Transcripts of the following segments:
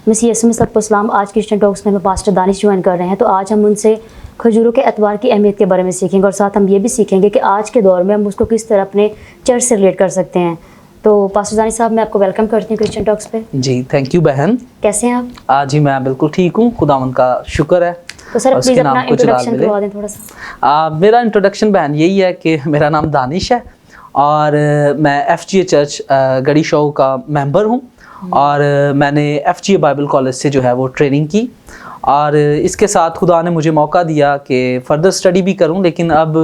مسیح یسوع مسیح کو سلام. آج کرسچن ٹاکس میں ہمیں پاسٹر دانش جوائن کر رہے ہیں. تو آج ہم ان سے کھجوروں کے اتوار کی اہمیت کے بارے میں سیکھیں گے اور ساتھ ہم یہ بھی سیکھیں گے کہ آج کے دور میں ہم اس کو کس طرح اپنے چرچ سے ریلیٹ کر سکتے ہیں. تو پاسٹر دانش صاحب میں آپ کو ویلکم کرتی ہوں کرسچن ٹاکس پہ. جی تھینک یو بہن. کیسے ہیں آپ؟ جی میں بالکل ٹھیک ہوں, خداوند کا شکر ہے. تو سر پلیز اپنا انٹروڈکشن کروا دیں تھوڑا سا. میرا انٹروڈکشن بہن یہی ہے کہ میرا نام دانش ہے اور میں ایف جی اے چرچ گڑی شو کا ممبر ہوں اور میں نے ایف جی اے بائبل کالج سے جو ہے وہ ٹریننگ کی اور اس کے ساتھ خدا نے مجھے موقع دیا کہ فردر اسٹڈی بھی کروں, لیکن اب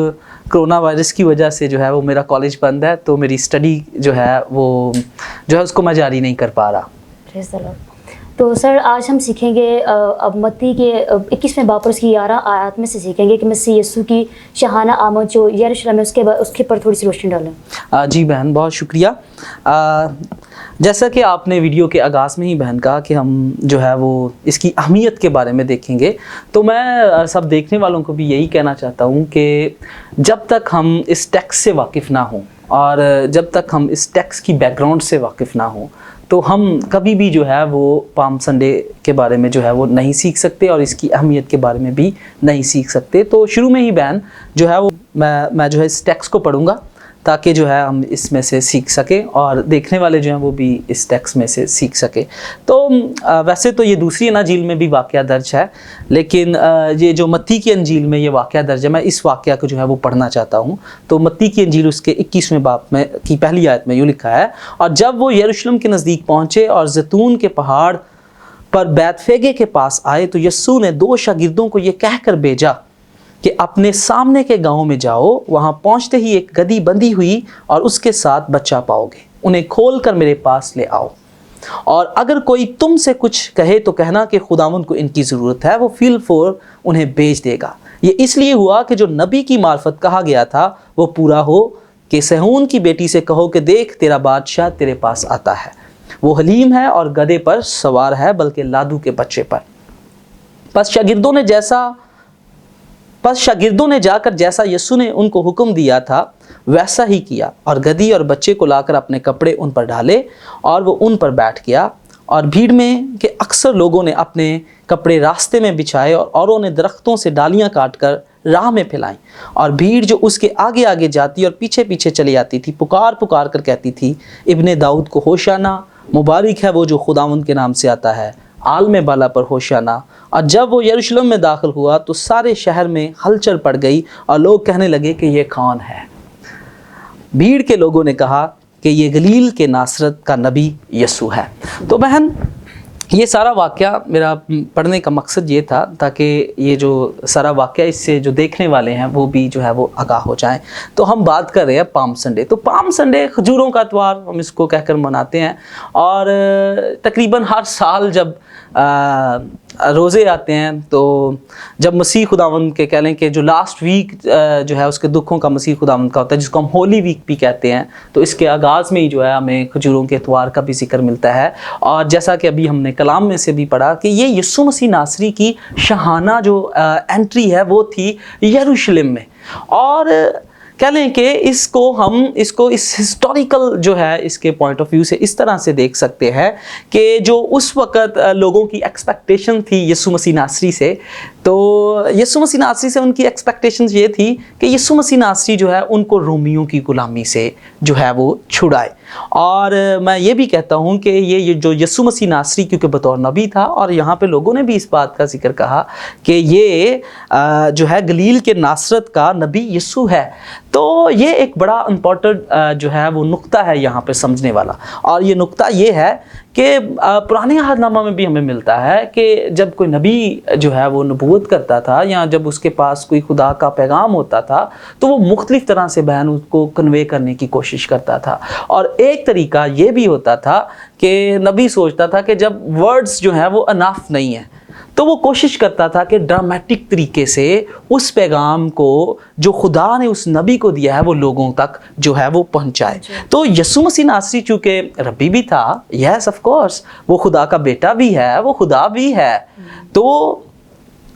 کرونا وائرس کی وجہ سے جو ہے وہ میرا کالج بند ہے تو میری اسٹڈی جو ہے اس کو میں جاری نہیں کر پا رہا. تو سر آج ہم سیکھیں گے اب متی کے 21ویں باب اور اس کی 11 آیات میں سے سیکھیں گے کہ مسیح یسوع کی شاہانہ آمد جو یروشلم ہے اس کے پر تھوڑی سی روشنی ڈالیں. جی بہن بہت شکریہ. جیسا کہ آپ نے ویڈیو کے آغاز میں ہی بہن کہا کہ ہم جو ہے وہ اس کی اہمیت کے بارے میں دیکھیں گے, تو میں سب دیکھنے والوں کو بھی یہی کہنا چاہتا ہوں کہ جب تک ہم اس ٹیکسٹ سے واقف نہ ہوں اور جب تک ہم اس ٹیکسٹ کی بیک گراؤنڈ سے واقف نہ ہوں تو ہم کبھی بھی جو ہے وہ پام سنڈے کے بارے میں جو ہے وہ نہیں سیکھ سکتے اور اس کی اہمیت کے بارے میں بھی نہیں سیکھ سکتے. تو شروع میں ہی بہن جو ہے وہ میں جو ہے اس ٹیکسٹ کو پڑھوں گا تاکہ جو ہے ہم اس میں سے سیکھ سکیں اور دیکھنے والے جو ہیں وہ بھی اس ٹیکسٹ میں سے سیکھ سکیں. تو ویسے تو یہ دوسری انجیل میں بھی واقعہ درج ہے, لیکن یہ جو متی کی انجیل میں یہ واقعہ درج ہے, میں اس واقعہ کو جو ہے وہ پڑھنا چاہتا ہوں. تو متی کی انجیل اس کے 21ویں باب میں کی پہلی آیت میں یوں لکھا ہے, اور جب وہ یروشلم کے نزدیک پہنچے اور زیتون کے پہاڑ پر بیت فیگے کے پاس آئے تو یسوع نے 2 شاگردوں کو یہ کہہ کر بھیجا کہ اپنے سامنے کے گاؤں میں جاؤ, وہاں پہنچتے ہی ایک گدھی بندھی ہوئی اور اس کے ساتھ بچہ پاؤ گے, انہیں کھول کر میرے پاس لے آؤ, اور اگر کوئی تم سے کچھ کہے تو کہنا کہ خداوند کو ان کی ضرورت ہے, وہ فی الفور انہیں بھیج دے گا. یہ اس لیے ہوا کہ جو نبی کی معرفت کہا گیا تھا وہ پورا ہو کہ صہیون کی بیٹی سے کہو کہ دیکھ تیرا بادشاہ تیرے پاس آتا ہے, وہ حلیم ہے اور گدھے پر سوار ہے بلکہ لادو کے بچے پر. پس شاگردوں نے جا کر جیسا یسوع نے ان کو حکم دیا تھا ویسا ہی کیا, اور گدھی اور بچے کو لا کر اپنے کپڑے ان پر ڈالے اور وہ ان پر بیٹھ گیا. اور بھیڑ میں کے اکثر لوگوں نے اپنے کپڑے راستے میں بچھائے اور اوروں نے درختوں سے ڈالیاں کاٹ کر راہ میں پھیلائیں, اور بھیڑ جو اس کے آگے آگے جاتی اور پیچھے پیچھے چلی آتی تھی پکار کر کہتی تھی, ابن داؤد کو ہوشیانہ, مبارک ہے وہ جو خداوند کے نام سے آتا ہے, عالم بالا پر ہوشیانہ. اور جب وہ یروشلم میں داخل ہوا تو سارے شہر میں ہلچل پڑ گئی اور لوگ کہنے لگے کہ یہ کون ہے. بھیڑ کے لوگوں نے کہا کہ یہ گلیل کے ناصرت کا نبی یسوع ہے. تو بہن یہ سارا واقعہ میرا پڑھنے کا مقصد یہ تھا تاکہ یہ جو سارا واقعہ اس سے جو دیکھنے والے ہیں وہ بھی جو ہے وہ آگاہ ہو جائیں. تو ہم بات کر رہے ہیں پام سنڈے. تو پام سنڈے کھجوروں کا اتوار ہم اس کو کہہ کر مناتے ہیں, اور تقریباً ہر سال جب روزے آتے ہیں تو جب مسیح خداوند کے کہہ لیں کہ جو لاسٹ ویک جو ہے اس کے دکھوں کا مسیح خداوند کا ہوتا ہے, جس کو ہم ہولی ویک بھی کہتے ہیں, تو اس کے آغاز میں ہی جو ہے ہمیں کھجوروں کے اتوار کا بھی ذکر ملتا ہے. اور جیسا کہ ابھی ہم نے کلام میں سے بھی پڑھا کہ یہ یسوع مسیح ناصری کی شاہانہ جو انٹری ہے وہ تھی یروشلم میں, اور کہہ لیں کہ اس کو اس ہسٹوریکل جو ہے اس کے پوائنٹ آف ویو سے اس طرح سے دیکھ سکتے ہیں کہ جو اس وقت لوگوں کی ایکسپیکٹیشن تھی یسوع مسیح ناصری سے, تو یسوع مسیح ناصری سے ان کی ایکسپیکٹیشنز یہ تھی کہ یسوع مسیح ناصری جو ہے ان کو رومیوں کی غلامی سے جو ہے وہ چھڑائے. اور میں یہ بھی کہتا ہوں کہ یہ جو یسوع مسیح ناصری کیونکہ بطور نبی تھا, اور یہاں پہ لوگوں نے بھی اس بات کا ذکر کہا کہ یہ جو ہے گلیل کے ناصرت کا نبی یسوع ہے, تو یہ ایک بڑا امپورٹنٹ جو ہے وہ نقطہ ہے یہاں پہ سمجھنے والا. اور یہ نقطہ یہ ہے کہ پرانے عہد نامہ میں بھی ہمیں ملتا ہے کہ جب کوئی نبی جو ہے وہ نبوت کرتا تھا یا جب اس کے پاس کوئی خدا کا پیغام ہوتا تھا تو وہ مختلف طرح سے بہن اس کو کنوے کرنے کی کوشش کرتا تھا. اور ایک طریقہ یہ بھی ہوتا تھا کہ نبی سوچتا تھا کہ جب ورڈز جو ہیں وہ انف نہیں ہیں تو وہ کوشش کرتا تھا کہ ڈرامیٹک طریقے سے اس پیغام کو جو خدا نے اس نبی کو دیا ہے وہ لوگوں تک جو ہے وہ پہنچائے. تو یسوع مسیح ناصری چونکہ ربی بھی تھا, یس آف کورس وہ خدا کا بیٹا بھی ہے, وہ خدا بھی ہے, تو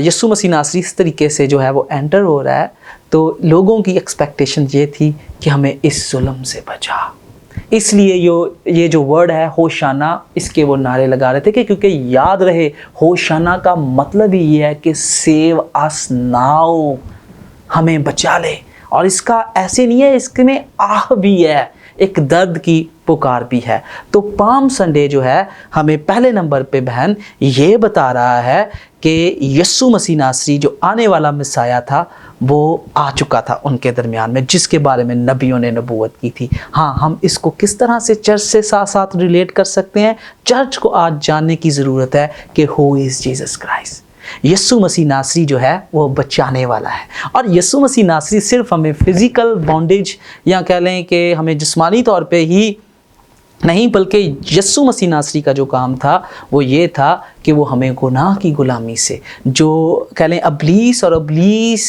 یسوع مسیح ناصری اس طریقے سے جو ہے وہ انٹر ہو رہا ہے تو لوگوں کی ایکسپیکٹیشن یہ تھی کہ ہمیں اس ظلم سے بچا. اس لیے یہ جو ورڈ ہے ہوشانہ، اس کے وہ نعرے لگا رہے تھے کہ کیونکہ یاد رہے ہوشانہ کا مطلب ہی یہ ہے کہ سیو اس ناؤ، ہمیں بچا لے. اور اس کا ایسے نہیں ہے، اس میں آہ بھی ہے، ایک درد کی پکار بھی ہے. تو پام سنڈے جو ہے ہمیں پہلے نمبر پہ بہن یہ بتا رہا ہے کہ یسوع مسیح ناصری جو آنے والا مسیح تھا وہ آ چکا تھا ان کے درمیان میں، جس کے بارے میں نبیوں نے نبوت کی تھی. ہاں، ہم اس کو کس طرح سے چرچ سے ساتھ ساتھ ریلیٹ کر سکتے ہیں؟ چرچ کو آج جاننے کی ضرورت ہے کہ ہو از جیسس کرائسٹ. یسوع مسیح ناصری جو ہے وہ بچانے والا ہے. اور یسوع مسیح ناصری صرف ہمیں فزیکل بانڈیج یا کہہ لیں کہ ہمیں جسمانی طور پہ ہی نہیں، بلکہ یسوع مسیح ناصری کا جو کام تھا وہ یہ تھا کہ وہ ہمیں گناہ کی غلامی سے، جو کہہ لیں ابلیس اور ابلیس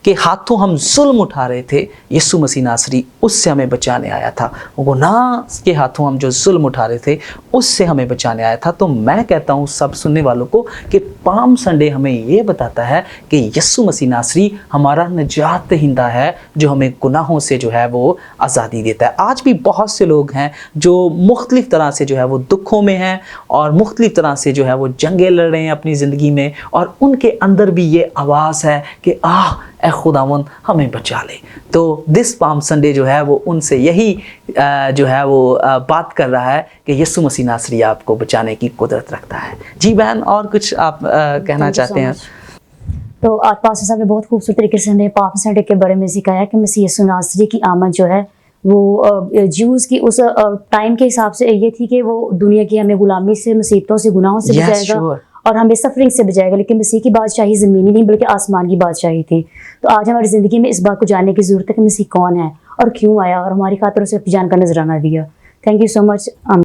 کے ہاتھوں ہم ظلم اٹھا رہے تھے، یسوع مسیح ناصری اس سے ہمیں بچانے آیا تھا. گناہ کے ہاتھوں ہم جو ظلم اٹھا رہے تھے اس سے ہمیں بچانے آیا تھا. تو میں کہتا ہوں سب سننے والوں کو کہ پام سنڈے ہمیں یہ بتاتا ہے کہ یسوع مسیح ناصری ہمارا نجات دہندہ ہے، جو ہمیں گناہوں سے جو ہے وہ آزادی دیتا ہے. آج بھی بہت سے لوگ ہیں جو مختلف طرح سے جو ہے وہ دکھوں میں ہیں اور مختلف طرح سے جو ہے وہ جنگیں لڑ رہے ہیں اپنی زندگی میں، اور ان کے اندر بھی یہ آواز ہے کہ اے خداوند ہمیں بچا لے. تو دس پام سنڈے جو ہے وہ ان سے یہی جو ہے وہ بات کر رہا ہے کہ یسوع مسیح ناصری آپ کو بچانے کی قدرت رکھتا ہے. جی بہن، اور کچھ آپ کہنا چاہتے ہیں؟ تو آج پاسٹر صاحب نے بہت خوبصورت طریقے سے ہمیں پام سنڈے کے بارے میں سکھایا کہ مسیح یسوع ناصری کی آمد جو ہے وہ جیوز کی اس ٹائم کے حساب سے یہ تھی کہ وہ دنیا کی ہمیں غلامی سے، مصیبتوں سے، گناہوں سے بچائے گا اور ہمیں سفرنگ سے بچائے گا. لیکن مسیح کی بادشاہی زمینی نہیں بلکہ آسمان کی بادشاہی تھی. تو آج ہماری زندگی میں اس بات کو جاننے کی ضرورت ہے کہ مسیح کون ہے اور کیوں آیا اور ہماری خاطر اسے اپنی جان کا نذرانہ دیا. Thank you so much.